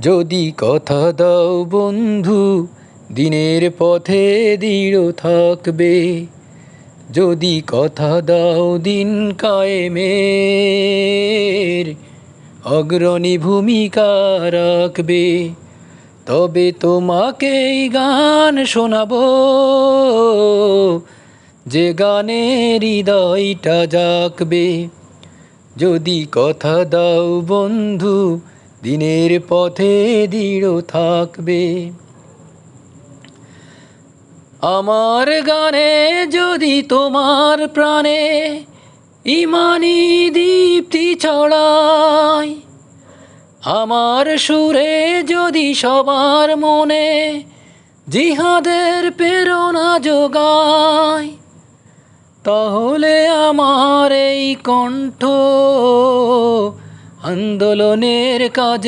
যদি কথা দাও বন্ধু দিনের পথে দৃঢ় থাকবে, যদি কথা দাও দিন কায়েমের অগ্রণী ভূমিকা রাখবে, তবে তোমাকে এই গান শোনাবো, যে গানে হৃদয়টা জাগবে। যদি কথা দাও বন্ধু দিনের পথে দৃঢ় থাকবে। আমার গানে যদি তোমার প্রাণে ইমানি দীপ্তি ছড়ায়, আমার সুরে যদি সবার মনে জিহাদের প্রেরণা যোগায়, তাহলে আমার এই কণ্ঠ আন্দোলনের কাজে